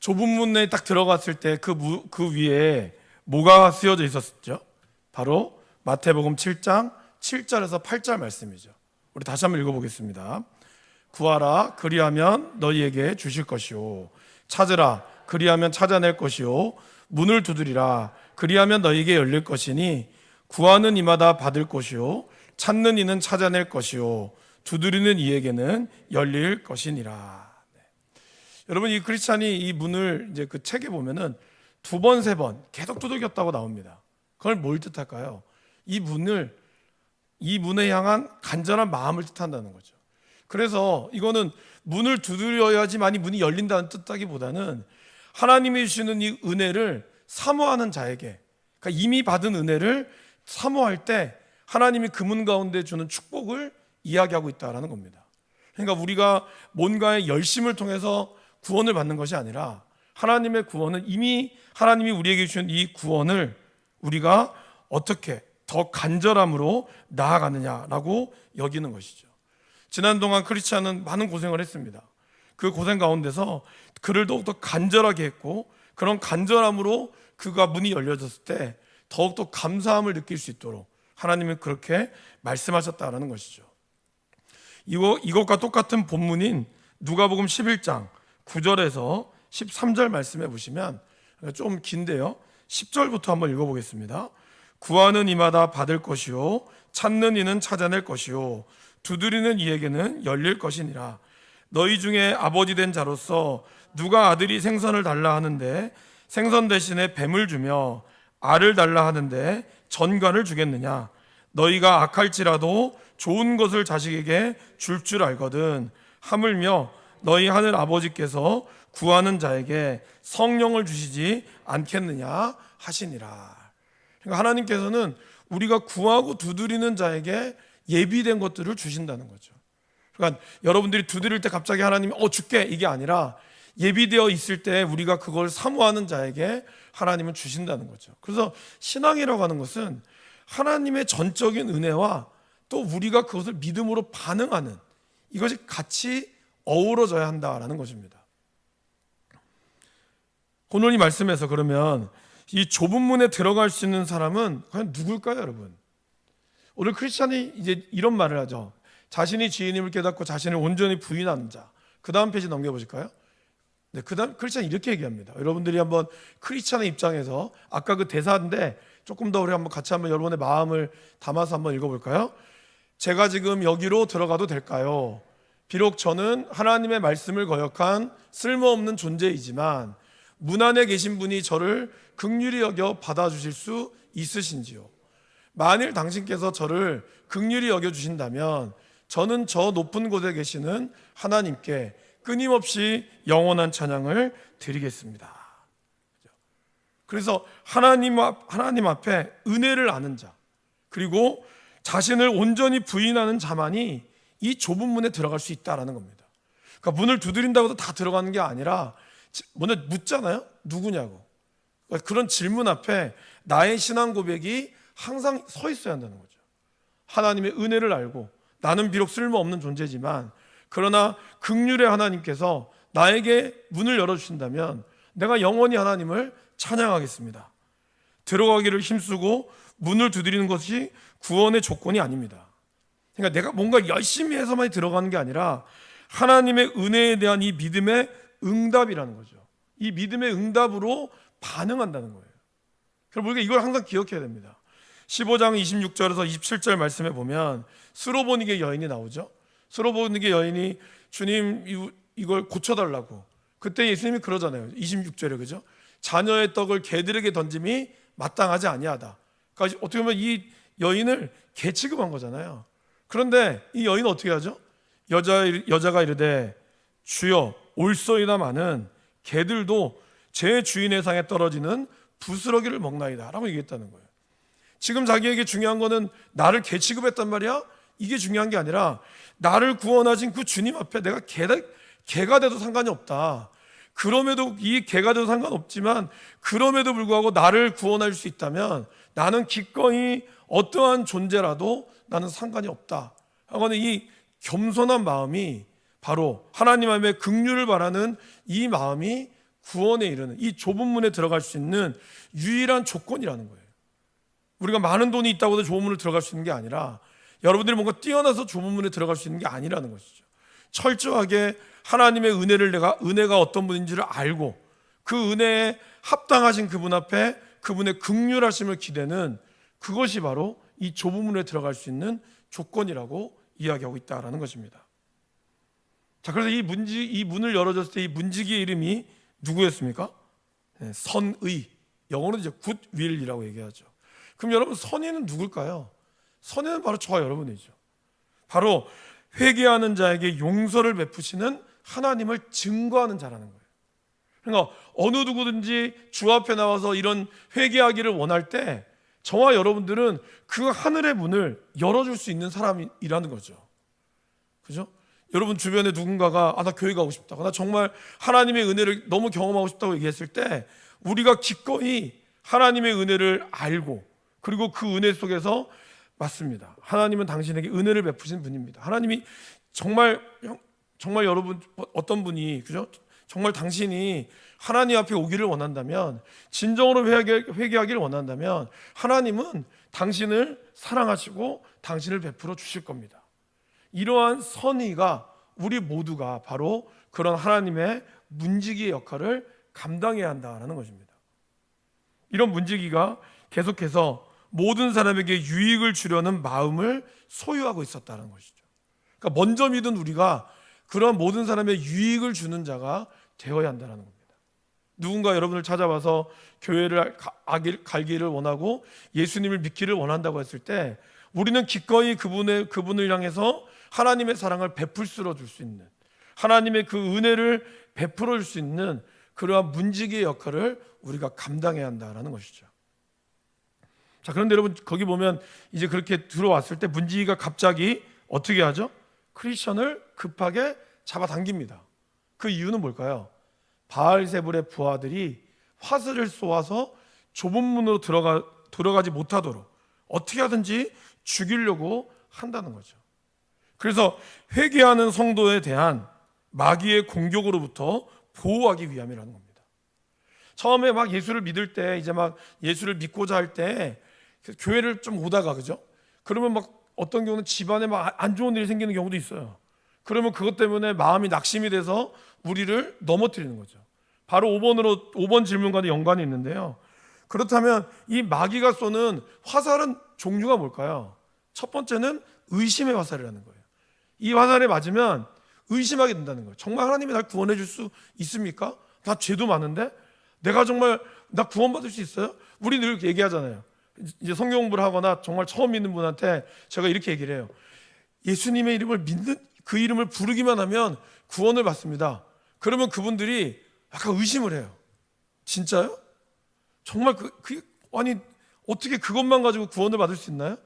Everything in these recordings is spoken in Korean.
좁은 문에 딱 들어갔을 때 그 위에 뭐가 쓰여져 있었죠? 바로 마태복음 7장 7절에서 8절 말씀이죠. 우리 다시 한번 읽어보겠습니다. 구하라 그리하면 너희에게 주실 것이요 찾으라 그리하면 찾아낼 것이요 문을 두드리라 그리하면 너희에게 열릴 것이니 구하는 이마다 받을 것이요 찾는 이는 찾아낼 것이요 두드리는 이에게는 열릴 것이니라. 여러분, 이 크리스찬이 이 문을 이제 그 책에 보면은 2번, 3번 계속 두들겼다고 나옵니다. 그걸 뭘 뜻할까요? 이 문에 향한 간절한 마음을 뜻한다는 거죠. 그래서 이거는 문을 두드려야지만이 문이 열린다는 뜻하기보다는 하나님이 주시는 이 은혜를 사모하는 자에게, 그러니까 이미 받은 은혜를 사모할 때 하나님이 그 문 가운데 주는 축복을 이야기하고 있다는 겁니다. 그러니까 우리가 뭔가의 열심을 통해서 구원을 받는 것이 아니라 하나님의 구원은 이미 하나님이 우리에게 주신 이 구원을 우리가 어떻게 더 간절함으로 나아가느냐라고 여기는 것이죠. 지난 동안 크리스찬은 많은 고생을 했습니다. 그 고생 가운데서 그를 더욱더 간절하게 했고 그런 간절함으로 그가 문이 열려졌을 때 더욱더 감사함을 느낄 수 있도록 하나님은 그렇게 말씀하셨다라는 것이죠. 이것과 똑같은 본문인 누가복음 11장 9절에서 13절 말씀해 보시면 좀 긴데요, 10절부터 한번 읽어보겠습니다. 구하는 이마다 받을 것이요 찾는 이는 찾아낼 것이요 두드리는 이에게는 열릴 것이니라. 너희 중에 아버지 된 자로서 누가 아들이 생선을 달라 하는데 생선 대신에 뱀을 주며 알을 달라 하는데 전갈을 주겠느냐? 너희가 악할지라도 좋은 것을 자식에게 줄 알거든. 하물며 너희 하늘 아버지께서 구하는 자에게 성령을 주시지 않겠느냐 하시니라. 그러니까 하나님께서는 우리가 구하고 두드리는 자에게 예비된 것들을 주신다는 거죠. 그러니까 여러분들이 두드릴 때 갑자기 하나님이 줄게 이게 아니라 예비되어 있을 때 우리가 그걸 사모하는 자에게 하나님은 주신다는 거죠. 그래서 신앙이라고 하는 것은 하나님의 전적인 은혜와 또 우리가 그것을 믿음으로 반응하는 이것이 같이 어우러져야 한다라는 것입니다. 오늘 이 말씀에서 그러면 이 좁은 문에 들어갈 수 있는 사람은 과연 누굴까요, 여러분? 오늘 크리스찬이 이제 이런 말을 하죠. 자신이 주인임을 깨닫고 자신을 온전히 부인하는 자. 그 다음 페이지 넘겨보실까요? 네, 그 다음 크리스찬이 이렇게 얘기합니다. 여러분들이 한번 크리스찬의 입장에서 아까 그 대사인데 조금 더 우리 한번 같이 한번 여러분의 마음을 담아서 한번 읽어볼까요? 제가 지금 여기로 들어가도 될까요? 비록 저는 하나님의 말씀을 거역한 쓸모없는 존재이지만 문 안에 계신 분이 저를 긍휼히 여겨 받아주실 수 있으신지요? 만일 당신께서 저를 긍휼히 여겨주신다면 저는 저 높은 곳에 계시는 하나님께 끊임없이 영원한 찬양을 드리겠습니다. 그래서 하나님 앞에 은혜를 아는 자, 그리고 자신을 온전히 부인하는 자만이 이 좁은 문에 들어갈 수 있다는 겁니다. 그러니까 문을 두드린다고 해서 다 들어가는 게 아니라 먼저 묻잖아요. 누구냐고. 그러니까 그런 질문 앞에 나의 신앙 고백이 항상 서 있어야 한다는 거죠. 하나님의 은혜를 알고 나는 비록 쓸모없는 존재지만 그러나 긍휼의 하나님께서 나에게 문을 열어주신다면 내가 영원히 하나님을 찬양하겠습니다. 들어가기를 힘쓰고 문을 두드리는 것이 구원의 조건이 아닙니다. 그러니까 내가 뭔가 열심히 해서만 들어가는 게 아니라 하나님의 은혜에 대한 이 믿음의 응답이라는 거죠. 이 믿음의 응답으로 반응한다는 거예요. 그래서 우리가 이걸 항상 기억해야 됩니다. 15장 26절에서 27절 말씀에 보면 스로보니게 여인이 나오죠. 스로보니게 여인이 주님 이걸 고쳐달라고. 그때 예수님이 그러잖아요. 26절에 그죠? 자녀의 떡을 개들에게 던짐이 마땅하지 아니하다. 그러니까 어떻게 보면 이 여인을 개 취급한 거잖아요. 그런데 이 여인은 어떻게 하죠? 여자가 이르되 주여 올소이다마는 개들도 제 주인의 상에 떨어지는 부스러기를 먹나이다 라고 얘기했다는 거예요. 지금 자기에게 중요한 거는 나를 개 취급했단 말이야? 이게 중요한 게 아니라 나를 구원하신 그 주님 앞에 내가 개가 돼도 상관이 없다. 그럼에도 이 개가 돼도 상관없지만 그럼에도 불구하고 나를 구원할 수 있다면 나는 기꺼이 어떠한 존재라도 나는 상관이 없다. 하고는 이 겸손한 마음이 바로 하나님의 긍휼을 바라는 이 마음이 구원에 이르는, 이 좁은 문에 들어갈 수 있는 유일한 조건이라는 거예요. 우리가 많은 돈이 있다고 해서 좁은 문을 들어갈 수 있는 게 아니라, 여러분들이 뭔가 뛰어나서 좁은 문에 들어갈 수 있는 게 아니라는 것이죠. 철저하게 하나님의 은혜가 어떤 분인지를 알고 그 은혜에 합당하신 그분 앞에 그분의 긍휼하심을 기대는, 그것이 바로 이 좁은 문에 들어갈 수 있는 조건이라고 이야기하고 있다라는 것입니다. 자, 그래서 이 문을 열어줬을 때 이 문지기의 이름이 누구였습니까? 네, 선의, 영어로 이제 굿윌이라고 얘기하죠. 그럼 여러분, 선의는 누굴까요? 선의는 바로 저와 여러분이죠. 바로 회개하는 자에게 용서를 베푸시는 하나님을 증거하는 자라는 거예요. 그러니까 어느 누구든지 주 앞에 나와서 이런 회개하기를 원할 때 저와 여러분들은 그 하늘의 문을 열어줄 수 있는 사람이라는 거죠. 그죠? 여러분 주변에 누군가가 나 교회 가고 싶다고, 나 정말 하나님의 은혜를 너무 경험하고 싶다고 얘기했을 때, 우리가 기꺼이 하나님의 은혜를 알고, 그리고 그 은혜 속에서, 맞습니다, 하나님은 당신에게 은혜를 베푸신 분입니다. 하나님이 정말 여러분, 어떤 분이, 그죠? 정말 당신이 하나님 앞에 오기를 원한다면, 진정으로 회개하기를 원한다면, 하나님은 당신을 사랑하시고 당신을 베풀어 주실 겁니다. 이러한 선의가, 우리 모두가 바로 그런 하나님의 문지기의 역할을 감당해야 한다는 것입니다. 이런 문지기가 계속해서 모든 사람에게 유익을 주려는 마음을 소유하고 있었다는 것이죠. 그러니까 먼저 믿은 우리가 그런 모든 사람의 유익을 주는 자가 되어야 한다는 겁니다. 누군가 여러분을 찾아와서 교회를 갈기를 원하고 예수님을 믿기를 원한다고 했을 때, 우리는 기꺼이 그분을 향해서 하나님의 사랑을 베풀어 줄 수 있는, 하나님의 그 은혜를 베풀어 줄 수 있는 그러한 문지기의 역할을 우리가 감당해야 한다는 것이죠. 자, 그런데 여러분, 거기 보면 이제 그렇게 들어왔을 때 문지기가 갑자기 어떻게 하죠? 크리스천을 급하게 잡아당깁니다. 그 이유는 뭘까요? 바알세불의 부하들이 화살을 쏘아서 좁은 문으로 들어가지 못하도록 어떻게 하든지 죽이려고 한다는 거죠. 그래서 회개하는 성도에 대한 마귀의 공격으로부터 보호하기 위함이라는 겁니다. 처음에 막 예수를 믿을 때, 이제 막 예수를 믿고자 할 때 교회를 좀 오다가, 그죠? 그러면 막 어떤 경우는 집안에 막 안 좋은 일이 생기는 경우도 있어요. 그러면 그것 때문에 마음이 낙심이 돼서 우리를 넘어뜨리는 거죠. 바로 5번 질문과도 연관이 있는데요. 그렇다면 이 마귀가 쏘는 화살은 종류가 뭘까요? 첫 번째는 의심의 화살이라는 거예요. 이 화살에 맞으면 의심하게 된다는 거예요. 정말 하나님이 날 구원해 줄 수 있습니까? 나 죄도 많은데 내가 정말 나 구원받을 수 있어요? 우리 늘 얘기하잖아요. 이제 성경 공부를 하거나 정말 처음 믿는 분한테 제가 이렇게 얘기를 해요. 예수님의 이름을 믿는, 그 이름을 부르기만 하면 구원을 받습니다. 그러면 그분들이 약간 의심을 해요. 진짜요? 정말 아니 어떻게 그것만 가지고 구원을 받을 수 있나요?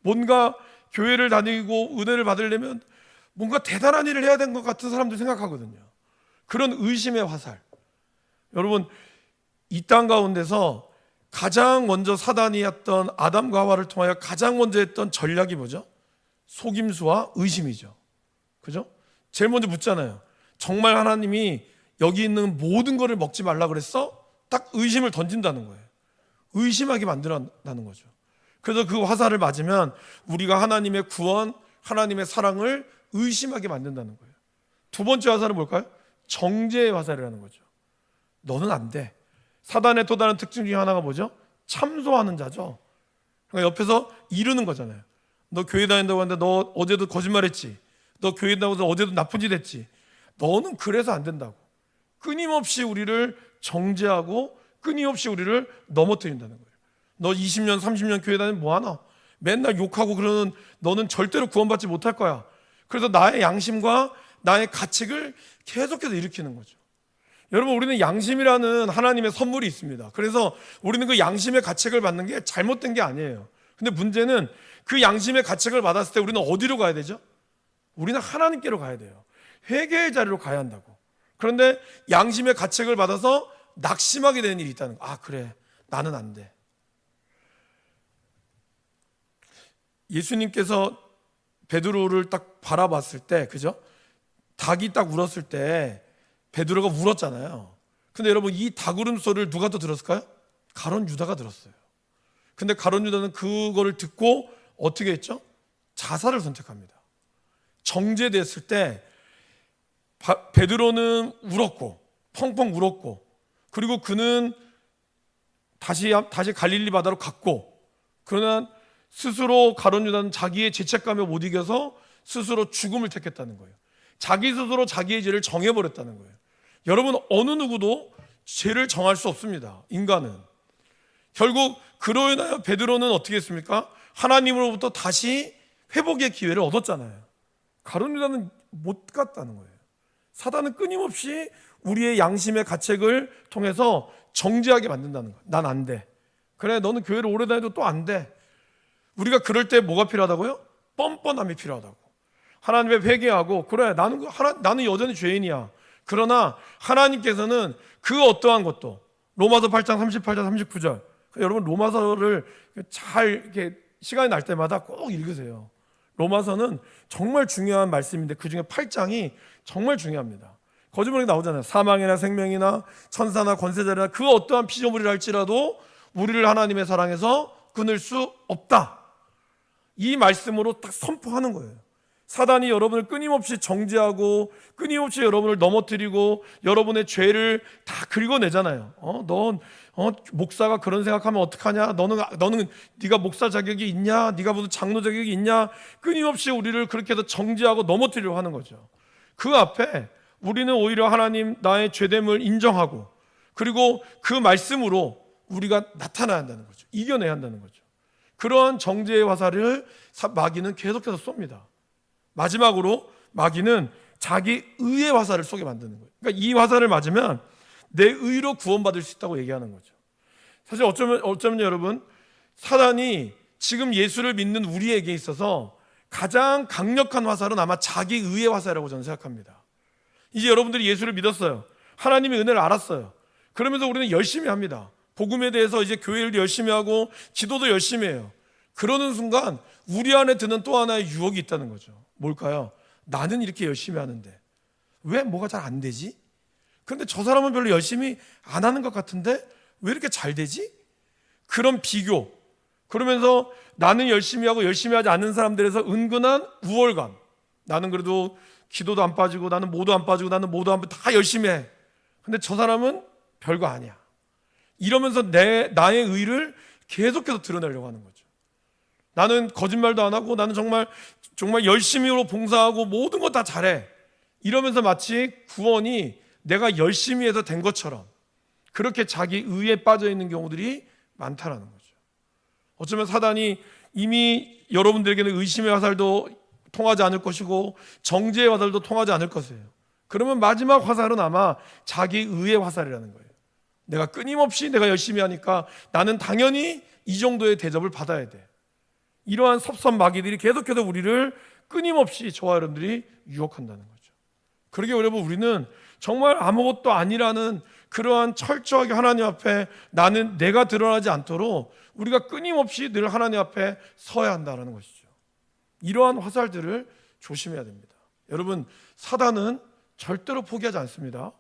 뭔가 교회를 다니고 은혜를 받으려면 뭔가 대단한 일을 해야 되는 것 같은 사람들 생각하거든요. 그런 의심의 화살. 여러분, 이 땅 가운데서 가장 먼저 사단이 했던, 아담과 하와를 통하여 가장 먼저 했던 전략이 뭐죠? 속임수와 의심이죠. 그죠? 제일 먼저 묻잖아요. 정말 하나님이 여기 있는 모든 것을 먹지 말라 그랬어? 딱 의심을 던진다는 거예요. 의심하게 만들어낸다는 거죠. 그래서 그 화살을 맞으면 우리가 하나님의 구원, 하나님의 사랑을 의심하게 만든다는 거예요. 두 번째 화살은 뭘까요? 정죄의 화살이라는 거죠. 너는 안 돼. 사단의 또 다른 특징 중에 하나가 뭐죠? 참소하는 자죠. 그러니까 옆에서 이르는 거잖아요. 너 교회 다닌다고 하는데 너 어제도 거짓말했지. 너 교회 다닌다고 해서 어제도 나쁜 짓 했지. 너는 그래서 안 된다고. 끊임없이 우리를 정죄하고 끊임없이 우리를 넘어뜨린다는 거예요. 너 20년, 30년 교회 다니면 뭐하나? 맨날 욕하고 그러는 너는 절대로 구원받지 못할 거야. 그래서 나의 양심과 나의 가책을 계속해서 일으키는 거죠. 여러분, 우리는 양심이라는 하나님의 선물이 있습니다. 그래서 우리는 그 양심의 가책을 받는 게 잘못된 게 아니에요. 근데 문제는 그 양심의 가책을 받았을 때 우리는 어디로 가야 되죠? 우리는 하나님께로 가야 돼요. 회개의 자리로 가야 한다고. 그런데 양심의 가책을 받아서 낙심하게 되는 일이 있다는 거. 아, 그래, 나는 안 돼. 예수님께서 베드로를 딱 바라봤을 때, 그죠? 닭이 딱 울었을 때 베드로가 울었잖아요. 근데 여러분, 이 닭 울음소리를 누가 또 들었을까요? 가룟 유다가 들었어요. 근데 가룟 유다는 그거를 듣고 어떻게 했죠? 자살을 선택합니다. 정죄됐을 때 베드로는 울었고 펑펑 울었고, 그리고 그는 다시 갈릴리 바다로 갔고, 그러나 스스로 가룟 유다는 자기의 죄책감에 못 이겨서 스스로 죽음을 택했다는 거예요. 자기 스스로 자기의 죄를 정해버렸다는 거예요. 여러분, 어느 누구도 죄를 정할 수 없습니다. 인간은. 결국 그로 인하여 베드로는 어떻게 했습니까? 하나님으로부터 다시 회복의 기회를 얻었잖아요. 가룟 유다는 못 갔다는 거예요. 사단은 끊임없이 우리의 양심의 가책을 통해서 정죄하게 만든다는 거예요. 난 안 돼. 그래, 너는 교회를 오래 다녀도 또 안 돼. 우리가 그럴 때 뭐가 필요하다고요? 뻔뻔함이 필요하다고. 하나님에 회개하고, 그래, 나는 여전히 죄인이야. 그러나 하나님께서는 그 어떠한 것도, 로마서 8장 38절 39절, 여러분 로마서를 잘 이렇게 시간이 날 때마다 꼭 읽으세요. 로마서는 정말 중요한 말씀인데 그 중에 8장이 정말 중요합니다. 거짓말이 나오잖아요. 사망이나 생명이나 천사나 권세자나 그 어떠한 피조물이라 할지라도 우리를 하나님의 사랑에서 끊을 수 없다. 이 말씀으로 딱 선포하는 거예요. 사단이 여러분을 끊임없이 정죄하고 끊임없이 여러분을 넘어뜨리고 여러분의 죄를 다 긁어내잖아요. 넌 목사가 그런 생각하면 어떡하냐? 너는 네가 목사 자격이 있냐? 네가 무슨 장로 자격이 있냐? 끊임없이 우리를 그렇게 해서 정죄하고 넘어뜨리려고 하는 거죠. 그 앞에 우리는 오히려 하나님 나의 죄됨을 인정하고, 그리고 그 말씀으로 우리가 나타나야 한다는 거죠. 이겨내야 한다는 거죠. 그러한 정죄의 화살을 마귀는 계속해서 쏩니다. 마지막으로 마귀는 자기 의의 화살을 쏘게 만드는 거예요. 그러니까 이 화살을 맞으면 내 의로 구원받을 수 있다고 얘기하는 거죠. 사실 어쩌면 여러분, 사단이 지금 예수를 믿는 우리에게 있어서 가장 강력한 화살은 아마 자기 의의 화살이라고 저는 생각합니다. 이제 여러분들이 예수를 믿었어요. 하나님의 은혜를 알았어요. 그러면서 우리는 열심히 합니다. 복음에 대해서 이제 교회를 열심히 하고 기도도 열심히 해요. 그러는 순간 우리 안에 드는 또 하나의 유혹이 있다는 거죠. 뭘까요? 나는 이렇게 열심히 하는데 왜 뭐가 잘 안 되지? 그런데 저 사람은 별로 열심히 안 하는 것 같은데 왜 이렇게 잘 되지? 그런 비교. 그러면서 나는 열심히 하고 열심히 하지 않는 사람들에서 은근한 우월감. 나는 그래도 기도도 안 빠지고, 나는 모도 안 빠지고, 나는 모도 안 빠지고 다 열심히 해. 근데 저 사람은 별거 아니야. 이러면서 나의 의를 계속해서 드러내려고 하는 거죠. 나는 거짓말도 안 하고, 나는 정말 열심히로 봉사하고 모든 거 다 잘해. 이러면서 마치 구원이 내가 열심히 해서 된 것처럼 그렇게 자기 의에 빠져 있는 경우들이 많다라는 거죠. 어쩌면 사단이 이미 여러분들에게는 의심의 화살도 통하지 않을 것이고 정죄의 화살도 통하지 않을 것이에요. 그러면 마지막 화살은 아마 자기 의의 화살이라는 거예요. 내가 끊임없이 내가 열심히 하니까 나는 당연히 이 정도의 대접을 받아야 돼. 이러한 섭섭 마귀들이 계속해서 우리를 끊임없이 저와 여러분들이 유혹한다는 거죠. 그러게 여러분, 우리는 정말 아무것도 아니라는 그러한 철저하게 하나님 앞에 내가 드러나지 않도록 우리가 끊임없이 늘 하나님 앞에 서야 한다는 것이죠. 이러한 화살들을 조심해야 됩니다. 여러분, 사단은 절대로 포기하지 않습니다.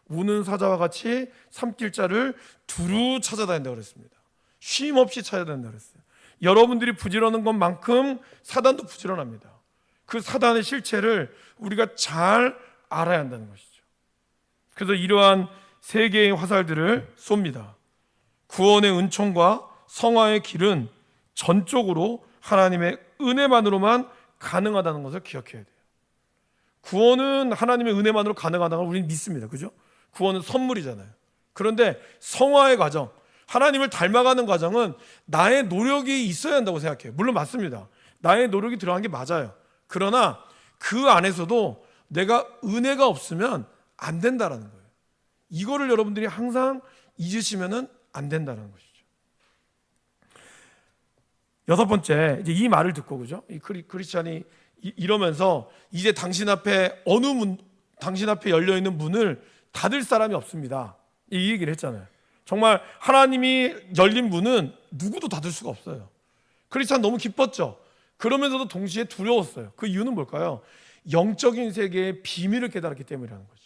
우는 사자와 같이 삼킬 자를 두루 찾아다닌다고 그랬습니다. 쉼 없이 찾아다닌다고 그랬어요. 여러분들이 부지런한 것만큼 사단도 부지런합니다. 그 사단의 실체를 우리가 잘 알아야 한다는 것이죠. 그래서 이러한 세 개의 화살들을 쏩니다. 구원의 은총과 성화의 길은 전적으로 하나님의 은혜만으로만 가능하다는 것을 기억해야 돼요. 구원은 하나님의 은혜만으로 가능하다는 걸 우리는 믿습니다. 그죠? 구원은 선물이잖아요. 그런데 성화의 과정, 하나님을 닮아가는 과정은 나의 노력이 있어야 한다고 생각해요. 물론 맞습니다. 나의 노력이 들어간 게 맞아요. 그러나 그 안에서도 내가 은혜가 없으면 안 된다라는 거예요. 이거를 여러분들이 항상 잊으시면 안 된다는 것이죠. 여섯 번째, 이제 이 말을 듣고, 그죠? 이 크리스찬이 이러면서 이제 당신 앞에 당신 앞에 열려 있는 문을 닫을 사람이 없습니다. 이 얘기를 했잖아요. 정말 하나님이 열린 문은 누구도 닫을 수가 없어요. 크리스찬 너무 기뻤죠. 그러면서도 동시에 두려웠어요. 그 이유는 뭘까요? 영적인 세계의 비밀을 깨달았기 때문이라는 거죠.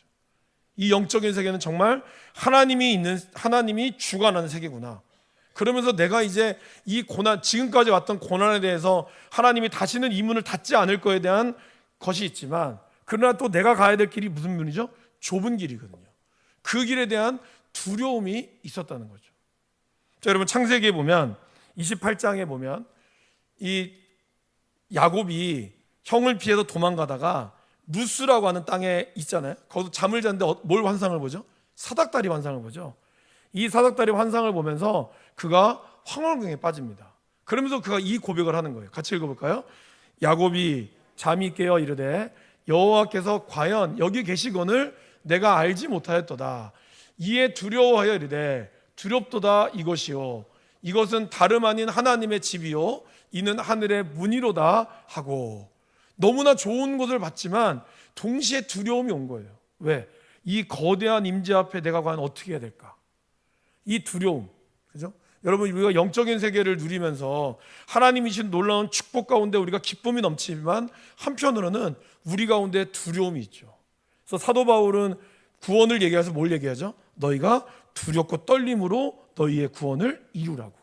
이 영적인 세계는 정말 하나님이 주관하는 세계구나. 그러면서 내가 이제 이 고난, 지금까지 왔던 고난에 대해서 하나님이 다시는 이 문을 닫지 않을 거에 대한 것이 있지만, 그러나 또 내가 가야 될 길이 무슨 문이죠? 좁은 길이거든요. 그 길에 대한 두려움이 있었다는 거죠. 자, 여러분 창세기에 보면 28장에 보면 이 야곱이 형을 피해서 도망가다가 루스라고 하는 땅에 있잖아요. 거기서 잠을 잤는데 뭘 환상을 보죠? 사닥다리 환상을 보죠. 이 사닥다리 환상을 보면서 그가 황홀경에 빠집니다. 그러면서 그가 이 고백을 하는 거예요. 같이 읽어볼까요? 야곱이 잠이 깨어 이르되 여호와께서 과연 여기 계시거늘 내가 알지 못하였도다. 이에 두려워하여 이르되 두렵도다 이것이요 이것은 다름 아닌 하나님의 집이요 이는 하늘의 문이로다 하고, 너무나 좋은 것을 봤지만 동시에 두려움이 온 거예요. 왜? 이 거대한 임재 앞에 내가 과연 어떻게 해야 될까? 이 두려움, 그죠? 여러분, 우리가 영적인 세계를 누리면서 하나님이 주신 놀라운 축복 가운데 우리가 기쁨이 넘치지만 한편으로는 우리 가운데 두려움이 있죠. 그래서 사도 바울은 구원을 얘기해서 뭘 얘기하죠? 너희가 두렵고 떨림으로 너희의 구원을 이루라고.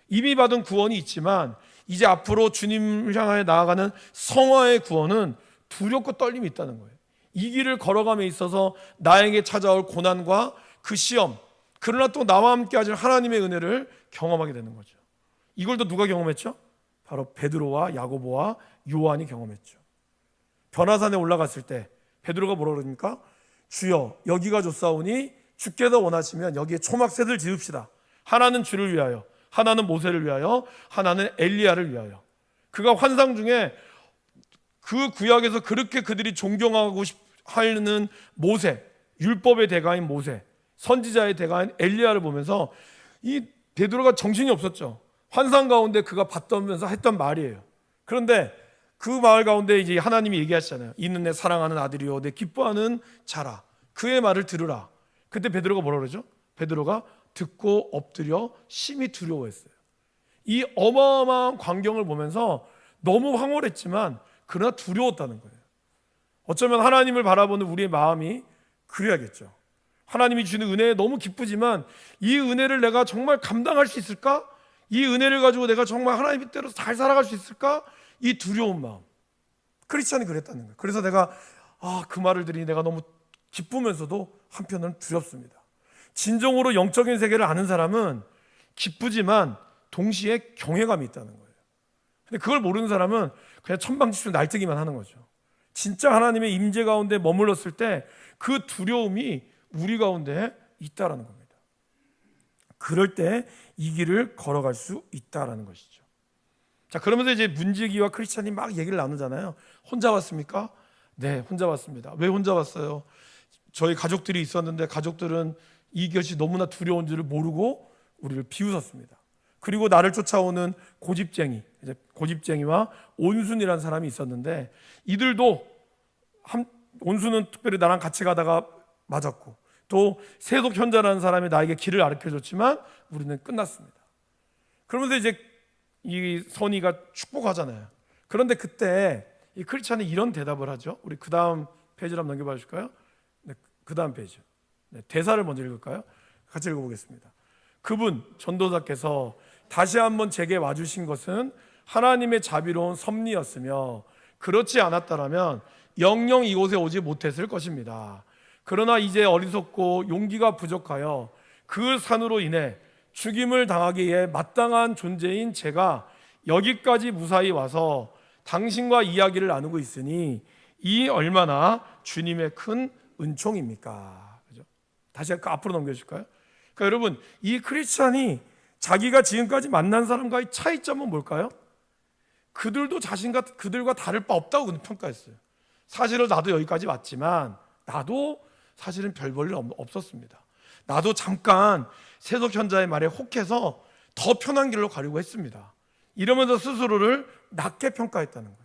이미 받은 구원이 있지만 이제 앞으로 주님을 향해 나아가는 성화의 구원은 두렵고 떨림이 있다는 거예요. 이 길을 걸어감에 있어서 나에게 찾아올 고난과 그 시험, 그러나 또 나와 함께 하실 하나님의 은혜를 경험하게 되는 거죠. 이걸 또 누가 경험했죠? 바로 베드로와 야고보와 요한이 경험했죠. 변화산에 올라갔을 때 베드로가 뭐라 그러니까? 주여 여기가 좋사오니 주께서 원하시면 여기에 초막새들 지읍시다. 하나는 주를 위하여, 하나는 모세를 위하여, 하나는 엘리야를 위하여. 그가 환상 중에 그 구약에서 그렇게 그들이 존경하고 하는 모세, 율법의 대가인 모세, 선지자의 대가인 엘리야를 보면서 이 베드로가 정신이 없었죠. 환상 가운데 그가 봤다면서 했던 말이에요. 그런데 그 말 가운데 이제 하나님이 얘기하시잖아요. 이는 내 사랑하는 아들이요 내 기뻐하는 자라. 그의 말을 들으라. 그때 베드로가 뭐라 그러죠? 베드로가 듣고 엎드려 심히 두려워했어요. 이 어마어마한 광경을 보면서 너무 황홀했지만 그러나 두려웠다는 거예요. 어쩌면 하나님을 바라보는 우리의 마음이 그래야겠죠. 하나님이 주는 은혜에 너무 기쁘지만 이 은혜를 내가 정말 감당할 수 있을까? 이 은혜를 가지고 내가 정말 하나님 뜻대로 잘 살아갈 수 있을까? 이 두려운 마음. 크리스찬이 그랬다는 거예요. 그래서 내가 그 말을 들으니 내가 너무 기쁘면서도 한편으로는 두렵습니다. 진정으로 영적인 세계를 아는 사람은 기쁘지만 동시에 경외감이 있다는 거예요. 근데 그걸 모르는 사람은 그냥 천방지축 날뛰기만 하는 거죠. 진짜 하나님의 임재 가운데 머물렀을 때 그 두려움이 우리 가운데 있다라는 겁니다. 그럴 때 이 길을 걸어갈 수 있다라는 것이죠. 자, 그러면서 이제 문지기와 크리스찬이 막 얘기를 나누잖아요. 혼자 왔습니까? 네, 혼자 왔습니다. 왜 혼자 왔어요? 저희 가족들이 있었는데 가족들은 이것이 너무나 두려운 줄을 모르고 우리를 비웃었습니다. 그리고 나를 쫓아오는 고집쟁이와 온순이라는 사람이 있었는데 이들도 온순은 특별히 나랑 같이 가다가 맞았고 또 세속 현자라는 사람이 나에게 길을 가르쳐줬지만 우리는 끝났습니다. 그러면서 이제 이 선의가 축복하잖아요. 그런데 그때 이 크리스찬이 이런 대답을 하죠. 우리 그 다음 페이지를 한번 넘겨봐 주실까요? 네, 그 다음 페이지. 네, 대사를 먼저 읽을까요? 같이 읽어보겠습니다. 그분 전도자께서 다시 한번 제게 와주신 것은 하나님의 자비로운 섭리였으며 그렇지 않았다면 영영 이곳에 오지 못했을 것입니다. 그러나 이제 어리석고 용기가 부족하여 그 산으로 인해 죽임을 당하기에 마땅한 존재인 제가 여기까지 무사히 와서 당신과 이야기를 나누고 있으니 이 얼마나 주님의 큰 은총입니까? 그죠? 다시 그 앞으로 넘겨주실까요? 그러니까 여러분, 이 크리스찬이 자기가 지금까지 만난 사람과의 차이점은 뭘까요? 그들도 그들과 다를 바 없다고 평가했어요. 사실은 나도 여기까지 왔지만 나도 사실은 별 볼일 없었습니다. 나도 잠깐 세속 현자의 말에 혹해서 더 편한 길로 가려고 했습니다. 이러면서 스스로를 낮게 평가했다는 거예요.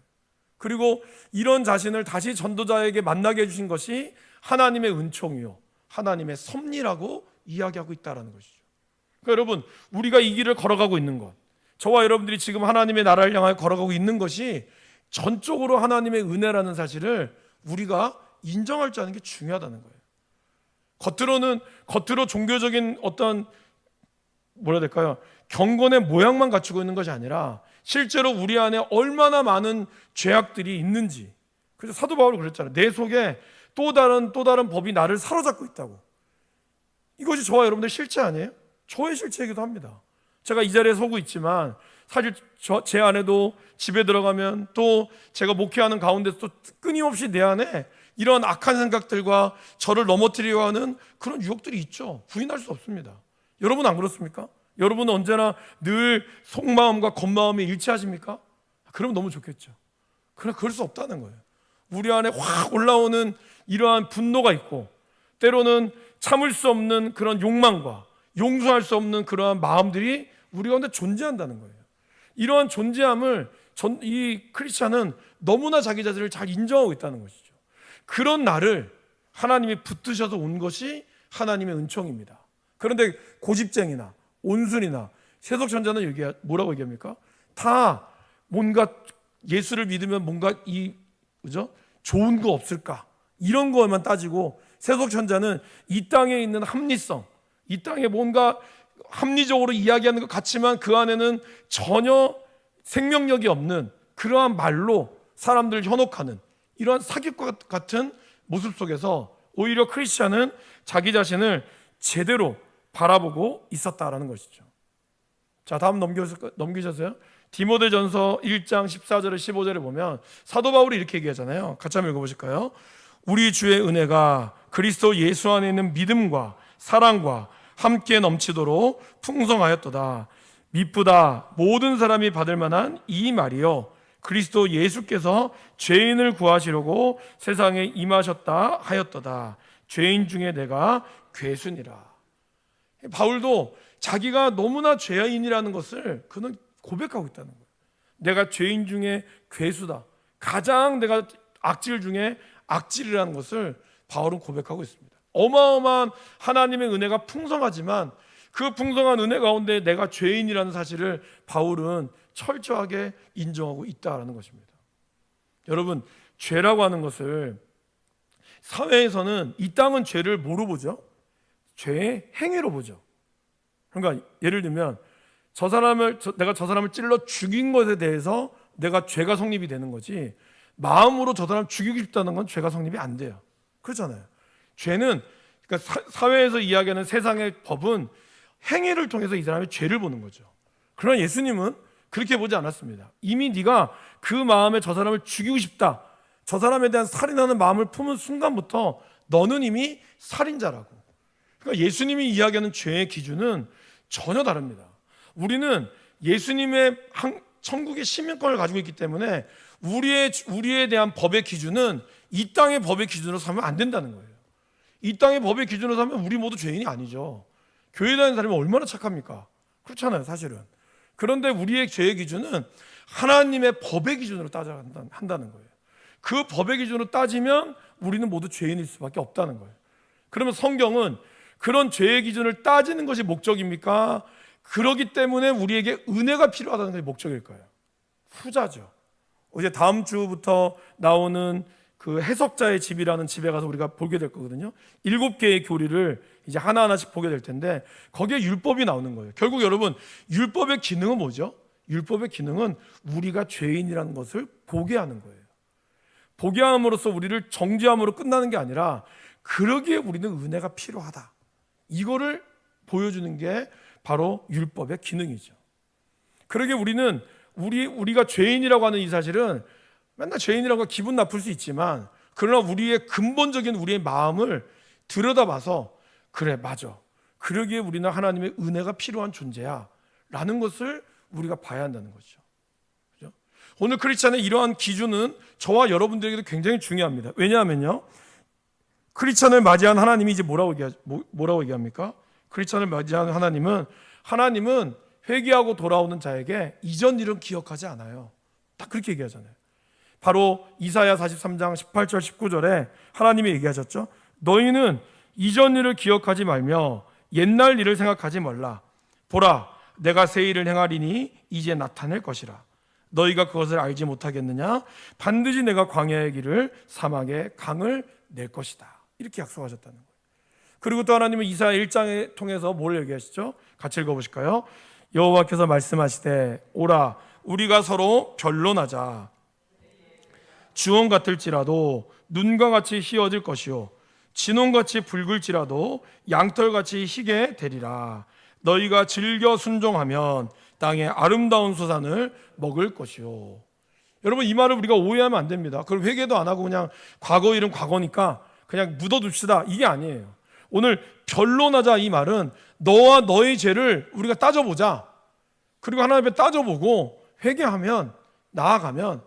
그리고 이런 자신을 다시 전도자에게 만나게 해주신 것이 하나님의 은총이요 하나님의 섭리라고 이야기하고 있다는 것이죠. 그러니까 여러분, 우리가 이 길을 걸어가고 있는 것, 저와 여러분들이 지금 하나님의 나라를 향하여 걸어가고 있는 것이 전적으로 하나님의 은혜라는 사실을 우리가 인정할 줄 아는 게 중요하다는 거예요. 겉으로 종교적인 어떤 뭐라 해야 될까요? 경건의 모양만 갖추고 있는 것이 아니라 실제로 우리 안에 얼마나 많은 죄악들이 있는지. 그래서 사도 바울이 그랬잖아요. 내 속에 또 다른 법이 나를 사로잡고 있다고. 이것이 저와 여러분들 실체 아니에요? 저의 실체이기도 합니다. 제가 이 자리에 서고 있지만 사실 제 안에도 집에 들어가면 또 제가 목회하는 가운데서 또 끊임없이 내 안에 이런 악한 생각들과 저를 넘어뜨리려 하는 그런 유혹들이 있죠. 부인할 수 없습니다. 여러분 안 그렇습니까? 여러분은 언제나 늘 속마음과 겉마음이 일치하십니까? 그러면 너무 좋겠죠. 그러나 그럴 수 없다는 거예요. 우리 안에 확 올라오는 이러한 분노가 있고 때로는 참을 수 없는 그런 욕망과 용서할 수 없는 그러한 마음들이 우리 가운데 존재한다는 거예요. 이러한 존재함을 이 크리스찬은 너무나 자기 자신을 잘 인정하고 있다는 것이죠. 그런 나를 하나님이 붙드셔서 온 것이 하나님의 은총입니다. 그런데 고집쟁이나 온순이나 세속천자는 뭐라고 얘기합니까? 다 뭔가 예수를 믿으면 뭔가 그죠? 좋은 거 없을까? 이런 거만 따지고 세속천자는 이 땅에 있는 합리성, 이 땅에 뭔가 합리적으로 이야기하는 것 같지만 그 안에는 전혀 생명력이 없는 그러한 말로 사람들을 현혹하는 이러한 사기과 같은 모습 속에서 오히려 크리스찬은 자기 자신을 제대로 바라보고 있었다라는 것이죠. 자, 다음 넘기셨어요? 디모데전서 1장 14절에 15절에 보면 사도 바울이 이렇게 얘기하잖아요. 같이 한번 읽어보실까요? 우리 주의 은혜가 그리스도 예수 안에 있는 믿음과 사랑과 함께 넘치도록 풍성하였도다. 미쁘다 모든 사람이 받을 만한 이 말이요 그리스도 예수께서 죄인을 구하시려고 세상에 임하셨다 하였도다. 죄인 중에 내가 괴순이라. 바울도 자기가 너무나 죄인이라는 것을 그는 고백하고 있다는 거예요. 내가 죄인 중에 괴수다. 가장 내가 악질 중에 악질이라는 것을 바울은 고백하고 있습니다. 어마어마한 하나님의 은혜가 풍성하지만 그 풍성한 은혜 가운데 내가 죄인이라는 사실을 바울은 철저하게 인정하고 있다는 것입니다. 여러분, 죄라고 하는 것을 사회에서는 이 땅은 죄를 뭐로 보죠? 죄의 행위로 보죠. 그러니까 예를 들면 내가 저 사람을 찔러 죽인 것에 대해서 내가 죄가 성립이 되는 거지 마음으로 저 사람을 죽이고 싶다는 건 죄가 성립이 안 돼요. 그렇잖아요. 죄는 그러니까 사회에서 이야기하는 세상의 법은 행위를 통해서 이 사람의 죄를 보는 거죠. 그러나 예수님은 그렇게 보지 않았습니다. 이미 네가 그 마음에 저 사람을 죽이고 싶다, 저 사람에 대한 살인하는 마음을 품은 순간부터 너는 이미 살인자라고. 그러니까 예수님이 이야기하는 죄의 기준은 전혀 다릅니다. 우리는 예수님의 천국의 시민권을 가지고 있기 때문에 우리에 대한 법의 기준은 이 땅의 법의 기준으로 삼으면 안 된다는 거예요. 이 땅의 법의 기준으로 삼으면 우리 모두 죄인이 아니죠. 교회 다니는 사람이 얼마나 착합니까? 그렇잖아요, 사실은. 그런데 우리의 죄의 기준은 하나님의 법의 기준으로 따져야 한다는 거예요. 그 법의 기준으로 따지면 우리는 모두 죄인일 수밖에 없다는 거예요. 그러면 성경은 그런 죄의 기준을 따지는 것이 목적입니까? 그러기 때문에 우리에게 은혜가 필요하다는 것이 목적일까요? 후자죠. 이제 다음 주부터 나오는 그 해석자의 집이라는 집에 가서 우리가 보게 될 거거든요. 7개의 교리를 이제 하나하나씩 보게 될 텐데 거기에 율법이 나오는 거예요. 결국 여러분, 율법의 기능은 뭐죠? 율법의 기능은 우리가 죄인이라는 것을 보게 하는 거예요. 보게 함으로써 우리를 정죄함으로 끝나는 게 아니라 그러기에 우리는 은혜가 필요하다. 이거를 보여주는 게 바로 율법의 기능이죠. 그러기에 우리는 우리가 죄인이라고 하는 이 사실은 맨날 죄인이라고 기분 나쁠 수 있지만 그러나 우리의 근본적인 우리의 마음을 들여다봐서 그래, 맞아, 그러기에 우리는 하나님의 은혜가 필요한 존재야 라는 것을 우리가 봐야 한다는 것이죠. 그죠? 오늘 크리스찬의 이러한 기준은 저와 여러분들에게도 굉장히 중요합니다. 왜냐하면요, 크리스찬을 맞이한 하나님이 이제 뭐라고 얘기합니까? 크리스찬을 맞이한 하나님은 회개하고 돌아오는 자에게 이전 일은 기억하지 않아요. 딱 그렇게 얘기하잖아요. 바로 이사야 43장 18절 19절에 하나님이 얘기하셨죠. 너희는 이전 일을 기억하지 말며 옛날 일을 생각하지 말라. 보라, 내가 새 일을 행하리니 이제 나타낼 것이라. 너희가 그것을 알지 못하겠느냐? 반드시 내가 광야의 길을 사막의 강을 낼 것이다. 이렇게 약속하셨다는 거예요. 그리고 또 하나님은 이사야 1장에 통해서 뭘 얘기하시죠? 같이 읽어보실까요? 여호와께서 말씀하시되 오라 우리가 서로 변론하자. 주홍 같을지라도 눈과 같이 희어질 것이요 진홍같이 붉을지라도 양털같이 희게 되리라. 너희가 즐겨 순종하면 땅의 아름다운 소산을 먹을 것이요. 여러분 이 말을 우리가 오해하면 안 됩니다. 그걸 회개도 안 하고 그냥 과거 일은 과거니까 그냥 묻어둡시다 이게 아니에요. 오늘 변론하자 이 말은 너와 너의 죄를 우리가 따져보자. 그리고 하나님 앞에 따져보고 회개하면 나아가면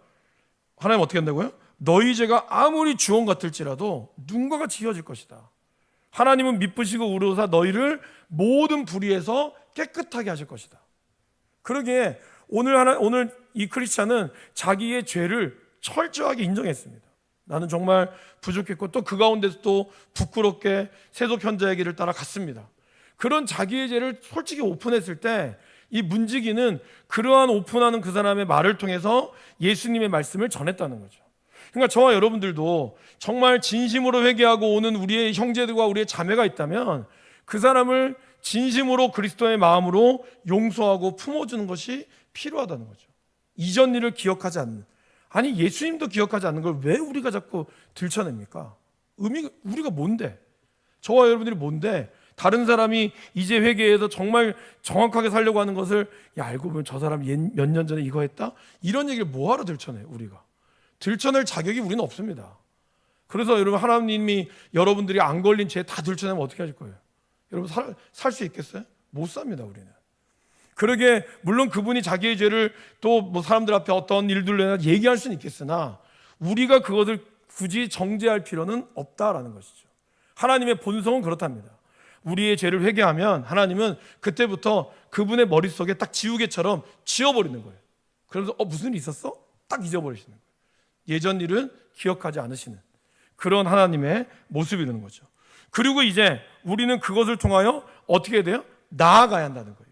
하나님 어떻게 한다고요? 너희 죄가 아무리 주홍 같을지라도 눈과 같이 희어질 것이다. 하나님은 미쁘시고 의로우사 너희를 모든 불의에서 깨끗하게 하실 것이다. 그러기에 오늘 이 크리스찬은 자기의 죄를 철저하게 인정했습니다. 나는 정말 부족했고 또 그 가운데서 또 부끄럽게 세속 현자의 길을 따라 갔습니다. 그런 자기의 죄를 솔직히 오픈했을 때 이 문지기는 그러한 오픈하는 그 사람의 말을 통해서 예수님의 말씀을 전했다는 거죠. 그러니까 저와 여러분들도 정말 진심으로 회개하고 오는 우리의 형제들과 우리의 자매가 있다면 그 사람을 진심으로 그리스도의 마음으로 용서하고 품어주는 것이 필요하다는 거죠. 이전 일을 기억하지 않는, 아니 예수님도 기억하지 않는 걸 왜 우리가 자꾸 들춰냅니까? 우리가 뭔데? 저와 여러분들이 뭔데? 다른 사람이 이제 회개해서 정말 정확하게 살려고 하는 것을 알고 보면 저 사람 몇 년 전에 이거 했다? 이런 얘기를 뭐하러 들춰내 우리가? 들춰낼 자격이 우리는 없습니다. 그래서 여러분 하나님이 여러분들이 안 걸린 죄 다 들춰내면 어떻게 하실 거예요? 여러분 살 수 있겠어요? 못 삽니다 우리는. 그러게 물론 그분이 자기의 죄를 또 뭐 사람들 앞에 어떤 일들로 얘기할 수는 있겠으나 우리가 그것을 굳이 정죄할 필요는 없다라는 것이죠. 하나님의 본성은 그렇답니다. 우리의 죄를 회개하면 하나님은 그때부터 그분의 머릿속에 딱 지우개처럼 지워버리는 거예요. 그러면서 무슨 일 있었어? 딱 잊어버리시는 거예요. 예전 일은 기억하지 않으시는 그런 하나님의 모습이라는 거죠. 그리고 이제 우리는 그것을 통하여 어떻게 해야 돼요? 나아가야 한다는 거예요.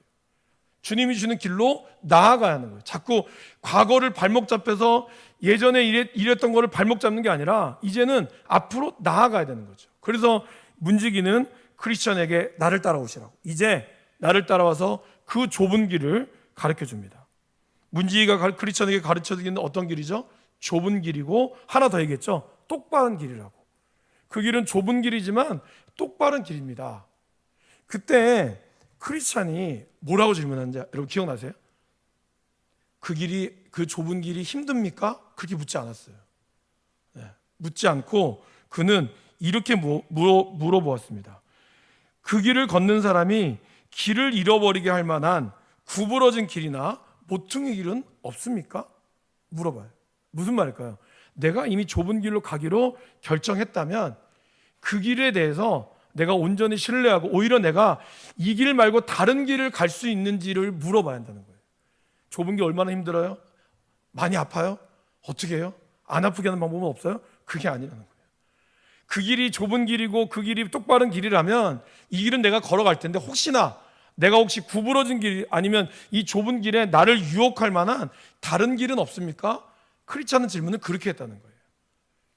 주님이 주는 길로 나아가야 하는 거예요. 자꾸 과거를 발목 잡혀서 예전에 이랬던 거를 발목 잡는 게 아니라 이제는 앞으로 나아가야 되는 거죠. 그래서 문지기는 크리스천에게 나를 따라오시라고, 이제 나를 따라와서 그 좁은 길을 가르쳐 줍니다. 문지기가 크리스천에게 가르쳐 주기는 어떤 길이죠? 좁은 길이고 하나 더 얘기했죠. 똑바른 길이라고. 그 길은 좁은 길이지만 똑바른 길입니다. 그때 크리스찬이 뭐라고 질문하는지 여러분 기억나세요? 그 좁은 길이 힘듭니까? 그렇게 묻지 않았어요. 네, 묻지 않고 그는 이렇게 물어보았습니다. 그 길을 걷는 사람이 길을 잃어버리게 할 만한 구부러진 길이나 모퉁이 길은 없습니까? 물어봐요. 무슨 말일까요? 내가 이미 좁은 길로 가기로 결정했다면 그 길에 대해서 내가 온전히 신뢰하고 오히려 내가 이 길 말고 다른 길을 갈 수 있는지를 물어봐야 한다는 거예요. 좁은 게 얼마나 힘들어요? 많이 아파요? 어떻게 해요? 안 아프게 하는 방법은 없어요? 그게 아니라는 거예요. 그 길이 좁은 길이고 그 길이 똑바른 길이라면 이 길은 내가 걸어갈 텐데 혹시나 내가 혹시 구부러진 길 아니면 이 좁은 길에 나를 유혹할 만한 다른 길은 없습니까? 크리스찬은 질문을 그렇게 했다는 거예요.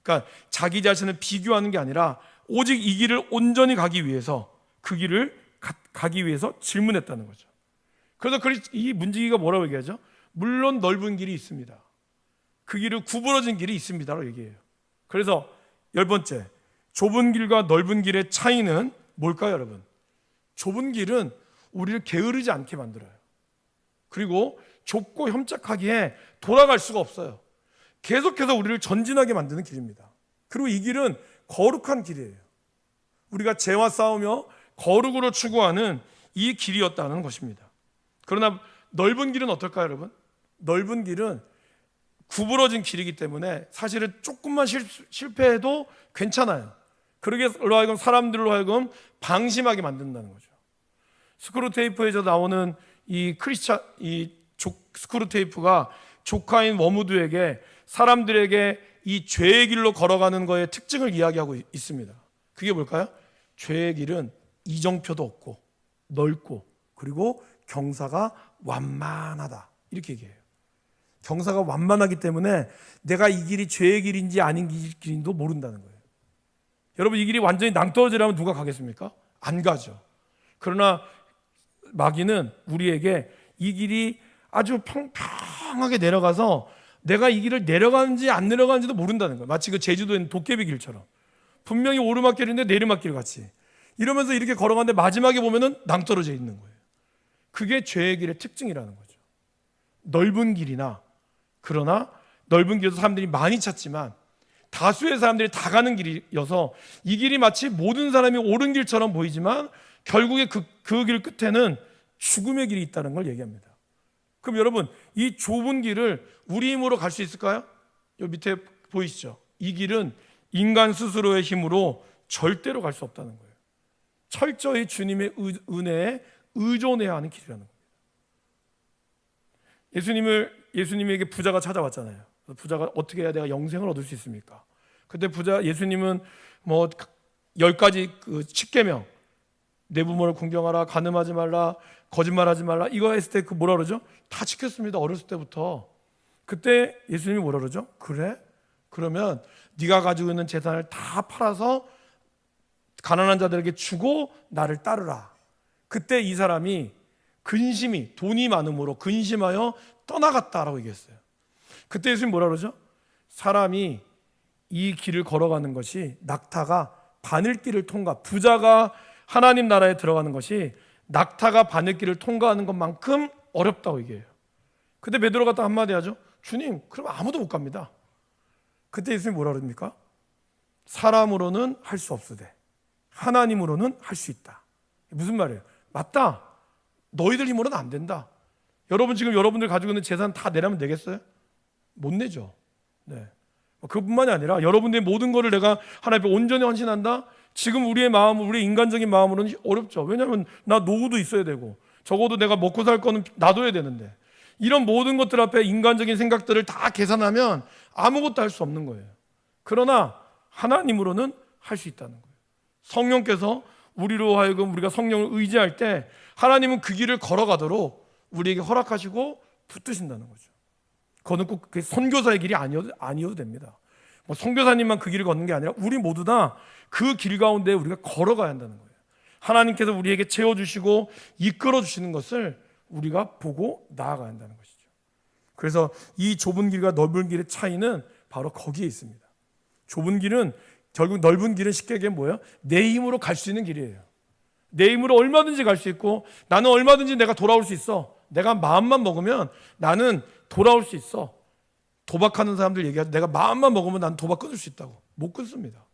그러니까 자기 자신을 비교하는 게 아니라 오직 이 길을 온전히 가기 위해서 그 길을 가기 위해서 질문했다는 거죠. 그래서 이 문지기가 뭐라고 얘기하죠? 물론 넓은 길이 있습니다. 그 길은 구부러진 길이 있습니다라고 얘기해요. 그래서 10번째, 좁은 길과 넓은 길의 차이는 뭘까요, 여러분? 좁은 길은 우리를 게으르지 않게 만들어요. 그리고 좁고 협착하기에 돌아갈 수가 없어요. 계속해서 우리를 전진하게 만드는 길입니다. 그리고 이 길은 거룩한 길이에요. 우리가 죄와 싸우며 거룩으로 추구하는 이 길이었다는 것입니다. 그러나 넓은 길은 어떨까요, 여러분? 넓은 길은 구부러진 길이기 때문에 사실은 조금만 실패해도 괜찮아요. 그러게로 하여금 사람들로 하여금 방심하게 만든다는 거죠. 스크루테이프에서 나오는 이 스크루테이프가 조카인 워무드에게 사람들에게 이 죄의 길로 걸어가는 거의 특징을 이야기하고 있습니다. 그게 뭘까요? 죄의 길은 이정표도 없고 넓고 그리고 경사가 완만하다 이렇게 얘기해요. 경사가 완만하기 때문에 내가 이 길이 죄의 길인지 아닌 길인지도 모른다는 거예요. 여러분, 이 길이 완전히 낭떠러지라면 누가 가겠습니까? 안 가죠. 그러나 마귀는 우리에게 이 길이 아주 평평하게 내려가서 내가 이 길을 내려가는지 안 내려가는지도 모른다는 거예요. 마치 그 제주도에 있는 도깨비 길처럼 분명히 오르막길인데 내리막길 같이 이러면서 이렇게 걸어가는데 마지막에 보면은 낭떠러져 있는 거예요. 그게 죄의 길의 특징이라는 거죠. 넓은 길이나, 그러나 넓은 길도 사람들이 많이 찾지만 다수의 사람들이 다 가는 길이어서 이 길이 마치 모든 사람이 옳은 길처럼 보이지만 결국에 그 길 끝에는 죽음의 길이 있다는 걸 얘기합니다. 그럼 여러분, 이 좁은 길을 우리 힘으로 갈 수 있을까요? 여기 밑에 보이시죠? 이 길은 인간 스스로의 힘으로 절대로 갈 수 없다는 거예요. 철저히 주님의 은혜에 의존해야 하는 길이라는 겁니다. 예수님에게 부자가 찾아왔잖아요. 부자가 어떻게 해야 내가 영생을 얻을 수 있습니까? 그때 예수님은 뭐 10가지 그 10계명, 내 부모를 공경하라, 간음하지 말라, 거짓말하지 말라, 이거 했을 때 그 뭐라 그러죠? 다 지켰습니다. 어렸을 때부터. 그때 예수님이 뭐라 그러죠? 그래? 그러면 네가 가지고 있는 재산을 다 팔아서 가난한 자들에게 주고 나를 따르라. 그때 이 사람이 근심이, 돈이 많음으로 근심하여 떠나갔다라고 얘기했어요. 그때 예수님이 뭐라 그러죠? 사람이 이 길을 걸어가는 것이, 낙타가 바늘길을 부자가 하나님 나라에 들어가는 것이 낙타가 바늘길을 통과하는 것만큼 어렵다고 얘기해요. 그때 베드로가 딱 한마디 하죠. 주님, 그럼 아무도 못 갑니다. 그때 예수님이 뭐라 그럽니까? 사람으로는 할 수 없으되 하나님으로는 할 수 있다. 무슨 말이에요? 맞다. 너희들 힘으로는 안 된다. 여러분, 지금 여러분들 가지고 있는 재산 다 내라면 되겠어요? 못 내죠. 네. 그뿐만이 아니라 여러분들의 모든 것을 내가 하나님 앞에 온전히 헌신한다? 지금 우리의 마음, 우리의 인간적인 마음으로는 어렵죠. 왜냐하면 나 노후도 있어야 되고 적어도 내가 먹고 살 거는 놔둬야 되는데, 이런 모든 것들 앞에 인간적인 생각들을 다 계산하면 아무것도 할 수 없는 거예요. 그러나 하나님으로는 할 수 있다는 거예요. 성령께서 우리로 하여금 우리가 성령을 의지할 때 하나님은 그 길을 걸어가도록 우리에게 허락하시고 붙드신다는 거죠. 그거는 꼭 선교사의 길이 아니어도 됩니다. 뭐 선교사님만 그 길을 걷는 게 아니라 우리 모두 다 그 길 가운데 우리가 걸어가야 한다는 거예요. 하나님께서 우리에게 채워주시고 이끌어주시는 것을 우리가 보고 나아가야 한다는 것이죠. 그래서 이 좁은 길과 넓은 길의 차이는 바로 거기에 있습니다. 좁은 길은, 결국 넓은 길은 쉽게 얘기하면 뭐예요? 내 힘으로 갈 수 있는 길이에요. 내 힘으로 얼마든지 갈 수 있고 나는 얼마든지 내가 돌아올 수 있어. 내가 마음만 먹으면 나는 돌아올 수 있어. 도박하는 사람들 얘기하죠. 내가 마음만 먹으면 난 도박 끊을 수 있다고. 못 끊습니다.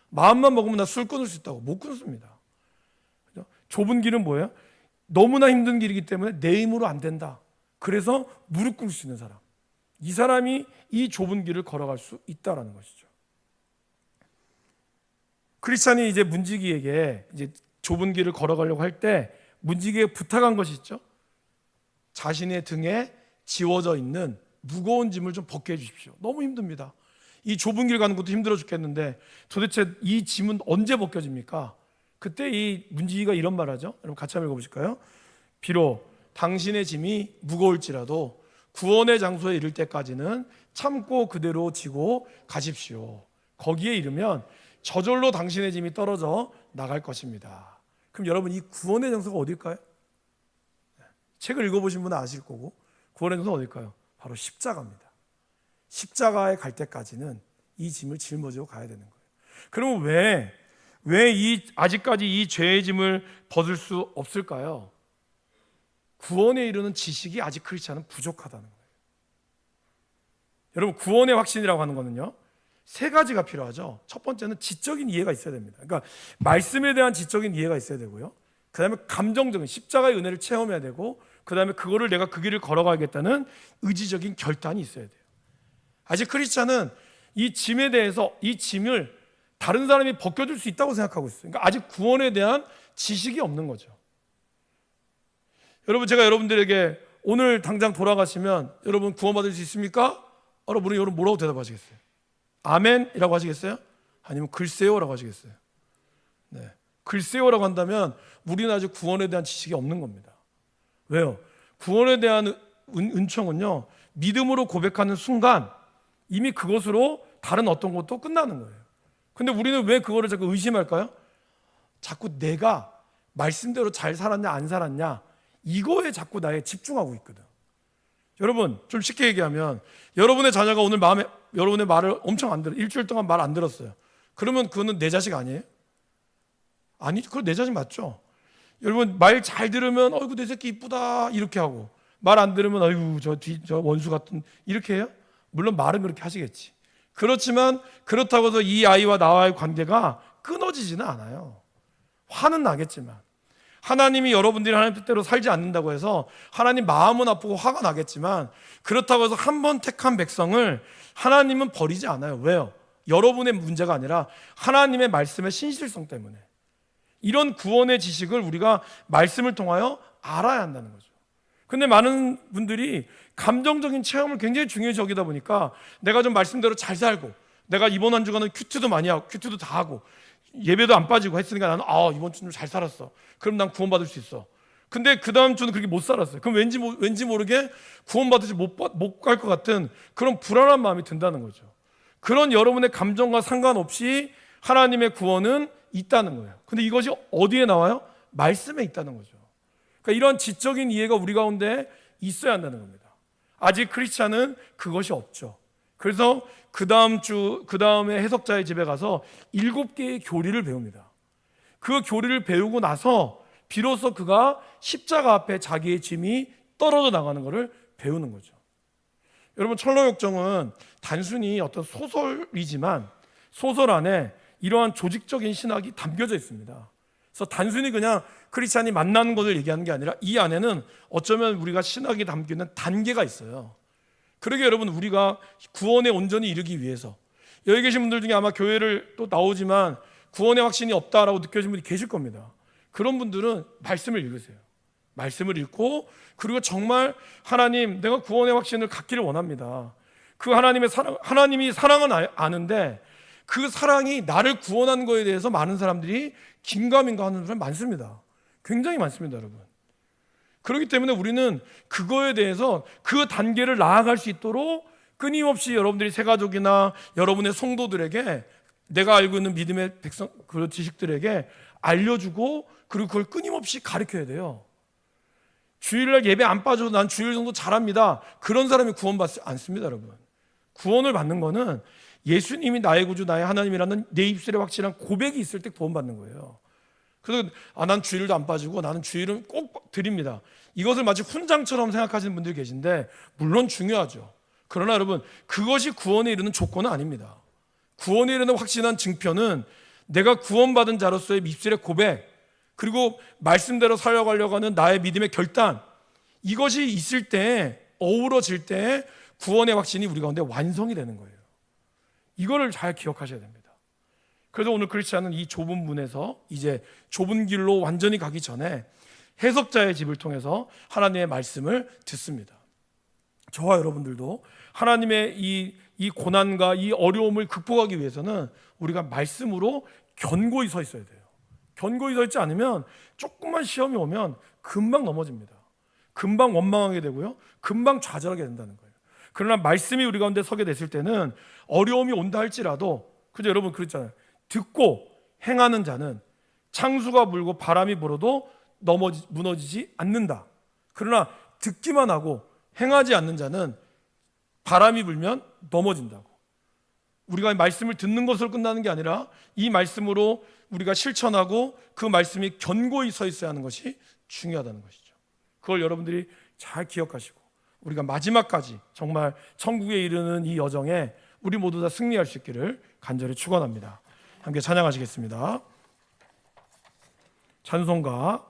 마음만 먹으면 나 술 끊을 수 있다고. 못 끊습니다. 좁은 길은 뭐예요? 너무나 힘든 길이기 때문에 내 힘으로 안 된다. 그래서 무릎 꿇을 수 있는 사람, 이 사람이 이 좁은 길을 걸어갈 수 있다라는 것이죠. 크리스찬이 이제 문지기에게 이제 좁은 길을 걸어가려고 할 때 문지기에게 부탁한 것이 있죠. 자신의 등에 지워져 있는 무거운 짐을 좀 벗게 해주십시오. 너무 힘듭니다. 이 좁은 길 가는 것도 힘들어 죽겠는데 도대체 이 짐은 언제 벗겨집니까? 그때 이 문지기가 이런 말 하죠. 여러분 같이 한번 읽어보실까요? 비록 당신의 짐이 무거울지라도 구원의 장소에 이를 때까지는 참고 그대로 지고 가십시오. 거기에 이르면 저절로 당신의 짐이 떨어져 나갈 것입니다. 그럼 여러분, 이 구원의 장소가 어딜까요? 책을 읽어보신 분은 아실 거고, 구원의 장소가 어딜까요? 바로 십자가입니다. 십자가에 갈 때까지는 이 짐을 짊어지고 가야 되는 거예요. 그러면 왜 아직까지 이 죄의 짐을 벗을 수 없을까요? 구원에 이르는 지식이 아직 크리스찬은 부족하다는 거예요. 여러분, 구원의 확신이라고 하는 거는요, 세 가지가 필요하죠. 첫 번째는 지적인 이해가 있어야 됩니다. 그러니까 말씀에 대한 지적인 이해가 있어야 되고요. 그 다음에 감정적인 십자가의 은혜를 체험해야 되고, 그 다음에 그거를 내가 그 길을 걸어가겠다는 의지적인 결단이 있어야 돼요. 아직 크리스찬은 이 짐에 대해서, 이 짐을 다른 사람이 벗겨줄 수 있다고 생각하고 있어요. 그러니까 아직 구원에 대한 지식이 없는 거죠. 여러분, 제가 여러분들에게 오늘 당장 돌아가시면 여러분 구원받을 수 있습니까? 여러분 뭐라고 대답하시겠어요? 아멘이라고 하시겠어요? 아니면 글쎄요라고 하시겠어요? 네, 글쎄요라고 한다면 우리는 아직 구원에 대한 지식이 없는 겁니다. 왜요? 구원에 대한 은총은요, 믿음으로 고백하는 순간 이미 그것으로 다른 어떤 것도 끝나는 거예요. 근데 우리는 왜 그거를 자꾸 의심할까요? 자꾸 내가 말씀대로 잘 살았냐 안 살았냐 이거에 자꾸 나에 집중하고 있거든. 여러분 좀 쉽게 얘기하면 여러분의 자녀가 오늘 여러분의 말을 엄청 안 들어, 일주일 동안 말 안 들었어요. 그러면 그거는 내 자식 아니에요? 아니, 그거 내 자식 맞죠? 여러분 말 잘 들으면 어이구 내 새끼 이쁘다 이렇게 하고, 말 안 들으면 어이구 저 원수 같은 이렇게 해요? 물론 말은 그렇게 하시겠지. 그렇지만 그렇다고 해서 이 아이와 나와의 관계가 끊어지지는 않아요. 화는 나겠지만, 하나님이 여러분들이 하나님 뜻대로 살지 않는다고 해서 하나님 마음은 아프고 화가 나겠지만, 그렇다고 해서 한 번 택한 백성을 하나님은 버리지 않아요. 왜요? 여러분의 문제가 아니라 하나님의 말씀의 신실성 때문에. 이런 구원의 지식을 우리가 말씀을 통하여 알아야 한다는 거죠. 근데 많은 분들이 감정적인 체험을 굉장히 중요시 여기다 보니까 내가 좀 말씀대로 잘 살고, 내가 이번 한 주간은 큐티도 많이 하고 큐티도 다 하고 예배도 안 빠지고 했으니까 나는 이번 주는 잘 살았어. 그럼 난 구원받을 수 있어. 근데 그 다음 주는 그렇게 못 살았어요. 그럼 왠지 모르게 구원받을지 못 갈 것 같은 그런 불안한 마음이 든다는 거죠. 그런 여러분의 감정과 상관없이 하나님의 구원은 있다는 거예요. 근데 이것이 어디에 나와요? 말씀에 있다는 거죠. 그러니까 이런 지적인 이해가 우리 가운데 있어야 한다는 겁니다. 아직 크리스찬은 그것이 없죠. 그래서 그 다음에 해석자의 집에 가서 7개의 교리를 배웁니다. 그 교리를 배우고 나서 비로소 그가 십자가 앞에 자기의 짐이 떨어져 나가는 것을 배우는 거죠. 여러분, 철로역정은 단순히 어떤 소설이지만 소설 안에 이러한 조직적인 신학이 담겨져 있습니다. 그래서 단순히 그냥 크리스찬이 만나는 것을 얘기하는 게 아니라 이 안에는 어쩌면 우리가 신학이 담기는 단계가 있어요. 그러게 여러분, 우리가 구원에 온전히 이르기 위해서, 여기 계신 분들 중에 아마 교회를 또 나오지만 구원의 확신이 없다라고 느껴지는 분이 계실 겁니다. 그런 분들은 말씀을 읽으세요. 말씀을 읽고, 그리고 정말 하나님, 내가 구원의 확신을 갖기를 원합니다. 그 하나님이 사랑은 아는데 그 사랑이 나를 구원한 거에 대해서 많은 사람들이 긴가민가 하는 사람이 많습니다. 굉장히 많습니다, 여러분. 그렇기 때문에 우리는 그거에 대해서 그 단계를 나아갈 수 있도록 끊임없이 여러분들이 새가족이나 여러분의 성도들에게, 내가 알고 있는 믿음의 백성, 그 지식들에게 알려주고, 그리고 그걸 끊임없이 가르쳐야 돼요. 주일날 예배 안 빠져도 난 주일 정도 잘합니다. 그런 사람이 구원받지 않습니다, 여러분. 구원을 받는 거는 예수님이 나의 구주, 나의 하나님이라는 내 입술에 확실한 고백이 있을 때 구원받는 거예요. 그래서 난 주일도 안 빠지고 나는 주일은 꼭 드립니다. 이것을 마치 훈장처럼 생각하시는 분들이 계신데, 물론 중요하죠. 그러나 여러분, 그것이 구원에 이르는 조건은 아닙니다. 구원에 이르는 확신한 증표는 내가 구원받은 자로서의 입술의 고백, 그리고 말씀대로 살아가려고 하는 나의 믿음의 결단, 이것이 있을 때, 어우러질 때 구원의 확신이 우리 가운데 완성이 되는 거예요. 이거를 잘 기억하셔야 됩니다. 그래서 오늘 크리스찬은 이 좁은 문에서 이제 좁은 길로 완전히 가기 전에 해석자의 집을 통해서 하나님의 말씀을 듣습니다. 저와 여러분들도 하나님의 이 고난과 이 어려움을 극복하기 위해서는 우리가 말씀으로 견고히 서 있어야 돼요. 견고히 서 있지 않으면 조금만 시험이 오면 금방 넘어집니다. 금방 원망하게 되고요, 금방 좌절하게 된다는 거예요. 그러나 말씀이 우리 가운데 서게 됐을 때는 어려움이 온다 할지라도, 그죠, 여러분 그랬잖아요. 듣고 행하는 자는 창수가 불고 바람이 불어도 무너지지 않는다. 그러나 듣기만 하고 행하지 않는 자는 바람이 불면 넘어진다고. 우리가 말씀을 듣는 것으로 끝나는 게 아니라 이 말씀으로 우리가 실천하고 그 말씀이 견고히 서 있어야 하는 것이 중요하다는 것이죠. 그걸 여러분들이 잘 기억하시고 우리가 마지막까지 정말 천국에 이르는 이 여정에 우리 모두 다 승리할 수 있기를 간절히 축원합니다. 함께 찬양하시겠습니다. 찬송가